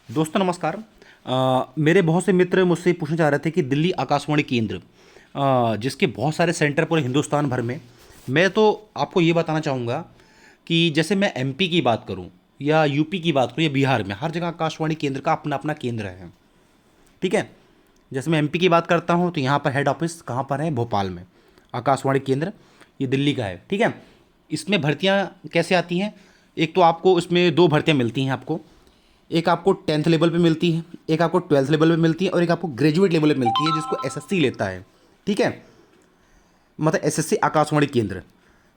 दोस्तों नमस्कार। मेरे बहुत से मित्र मुझसे पूछना चाह रहे थे कि दिल्ली आकाशवाणी केंद्र जिसके बहुत सारे सेंटर पूरे हिंदुस्तान भर में। मैं तो आपको ये बताना चाहूँगा कि जैसे मैं एमपी की बात करूँ या यूपी की बात करूँ या बिहार में, हर जगह आकाशवाणी केंद्र का अपना अपना केंद्र है। ठीक है। जैसे मैं एमपी की बात करता हूँ तो यहाँ पर हेड ऑफिस कहाँ पर है? भोपाल में। आकाशवाणी केंद्र ये दिल्ली का है। ठीक है। इसमें भर्तियाँ कैसे आती हैं? एक तो आपको इसमें दो भर्तियाँ मिलती हैं आपको। एक आपको 10th लेवल पे मिलती है, एक आपको 12th लेवल पे मिलती है और एक आपको ग्रेजुएट लेवल पे मिलती है जिसको एसएससी लेता है। ठीक है। मतलब एसएससी आकाशवाणी केंद्र,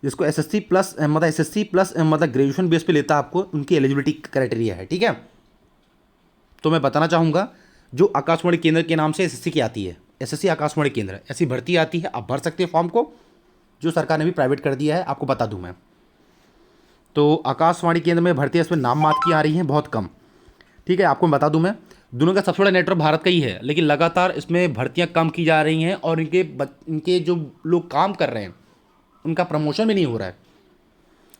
जिसको एसएससी प्लस मतलब एसएससी प्लस मतलब ग्रेजुएशन बेस पे लेता है, आपको उनकी एलिजिबिलिटी क्राइटेरिया है। ठीक है। तो मैं बताना चाहूँगा जो आकाशवाणी केंद्र के नाम से एसएससी की आती है, एसएससी आकाशवाणी केंद्र, ऐसी भर्ती आती है। आप भर सकते हैं फॉर्म को, जो सरकार ने भी प्राइवेट कर दिया है, आपको बता दूँ मैं। तो आकाशवाणी केंद्र में भर्ती इसमें नाम मात्र की आ रही हैं, बहुत कम। ठीक है। आपको मैं बता दूं, मैं दोनों का सबसे बड़ा नेटवर्क भारत का ही है, लेकिन लगातार इसमें भर्तियां कम की जा रही हैं और इनके जो लोग काम कर रहे हैं उनका प्रमोशन भी नहीं हो रहा है।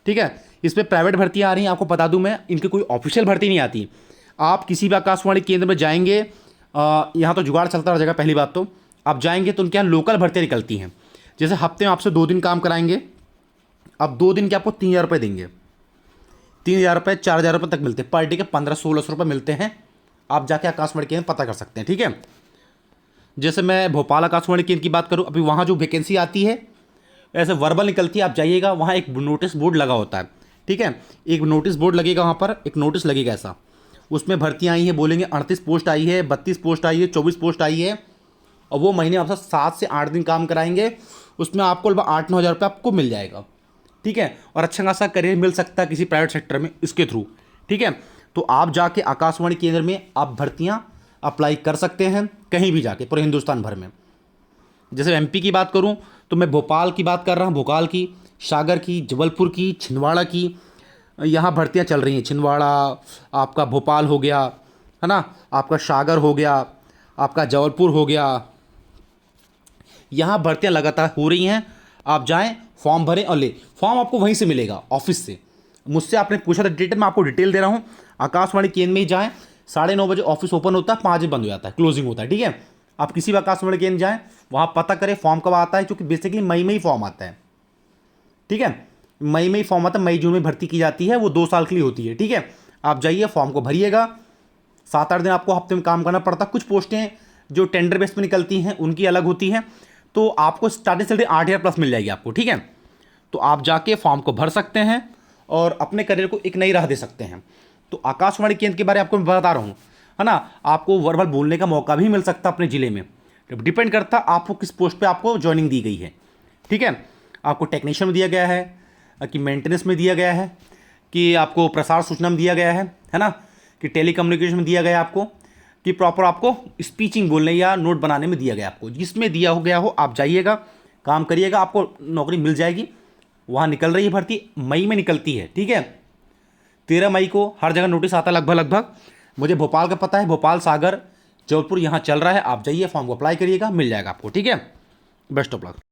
ठीक है। इसमें प्राइवेट भर्तियां आ रही हैं। आपको बता दूं मैं, इनकी कोई ऑफिशियल भर्ती नहीं आती। आप किसी भी आकाशवाणी केंद्र में जाएंगे, यहाँ तो जुगाड़ चलता रहेगा। पहली बात तो आप जाएंगे तो उनके यहाँ लोकल भर्तियाँ निकलती हैं। जैसे हफ्ते में आपसे 2 दिन काम कराएंगे, अब 2 दिन के आपको 3,000 रुपये देंगे। 3,000 रुपये 4,000 रुपये तक मिलते हैं पर डे के, 1500-1600 रुपये मिलते हैं। आप जाके आकाशवाणी केंद्र पता कर सकते हैं। ठीक है। जैसे मैं भोपाल आकाशवाणी केंद्र की बात करूं, अभी वहाँ जो वैकेंसी आती है ऐसे वर्बल निकलती है। आप जाइएगा, वहाँ एक नोटिस बोर्ड लगा होता है। ठीक है। एक नोटिस बोर्ड लगेगा, वहाँ पर एक नोटिस लगेगा ऐसा, उसमें भर्तियाँ आई हैं, बोलेंगे 38 पोस्ट आई है, 32 पोस्ट आई है, 24 पोस्ट आई है। और वो महीने आपसे 7 से 8 दिन काम कराएंगे, उसमें आपको लगभग 8-9 हज़ार रुपये आपको मिल जाएगा। ठीक है। और अच्छा खासा करियर मिल सकता है किसी प्राइवेट सेक्टर में इसके थ्रू। ठीक है। तो आप जाके आकाशवाणी केंद्र में आप भर्तियां अप्लाई कर सकते हैं, कहीं भी जाके पूरे हिंदुस्तान भर में। जैसे एमपी की बात करूं तो मैं भोपाल की बात कर रहा हूं, भोपाल की, सागर की, जबलपुर की, छिंदवाड़ा की। यहाँ भर्तियां चल रही हैं। छिंदवाड़ा आपका, भोपाल हो गया, है ना, आपका सागर हो गया, आपका जबलपुर हो गया। यहाँ भर्तियां लगातार हो रही हैं। आप जाएं, फॉर्म भरें और ले। फॉर्म आपको वहीं से मिलेगा, ऑफिस से। मुझसे आपने पूछा था डिटेल, मैं आपको डिटेल दे रहा हूँ। आकाशवाणी केंद्र में ही जाएं, 9:30 बजे ऑफिस ओपन होता है, 5 बजे बंद हो जाता है, क्लोजिंग होता है। ठीक है। आप किसी भी आकाशवाणी केंद्र जाएं, वहाँ पता करें फॉर्म कब आता है, क्योंकि बेसिकली मई में ही फॉर्म आता है। ठीक है। मई में ही फॉर्म आता है, मई जून में भर्ती की जाती है, वो 2 साल के लिए होती है। ठीक है। आप जाइए, फॉर्म को भरिएगा। 7-8 दिन आपको हफ्ते में काम करना पड़ता है। कुछ पोस्टें जो टेंडर बेस पर निकलती हैं उनकी अलग होती हैं, तो आपको स्टार्टिंग सैलरी 8,000 प्लस मिल जाएगी आपको। ठीक है। तो आप जाके फॉर्म को भर सकते हैं और अपने करियर को एक नई राह दे सकते हैं। तो आकाशवाणी केंद्र के बारे में आपको मैं बता रहा हूँ, है ना। आपको वर्बल बोलने का मौका भी मिल सकता है अपने ज़िले में। डिपेंड करता है आपको किस पोस्ट पे आपको ज्वाइनिंग दी गई है। ठीक है। आपको टेक्नीशियन में दिया गया है, कि मेंटेनेंस में दिया गया है, कि आपको प्रसार सूचना में दिया गया है ना, कि टेलीकम्युनिकेशन में दिया गया है आपको, कि प्रॉपर आपको स्पीचिंग बोलने या नोट बनाने में दिया गया आपको। जिसमें दिया हो गया हो आप जाइएगा, काम करिएगा, आपको नौकरी मिल जाएगी। वहाँ निकल रही है भर्ती, मई में निकलती है। ठीक है। 13 मई को हर जगह नोटिस आता है लगभग लगभग। मुझे भोपाल का पता है, भोपाल, सागर, जबलपुर यहाँ चल रहा है। आप जाइए, फॉर्म को अप्लाई करिएगा, मिल जाएगा आपको। ठीक है। Best of luck.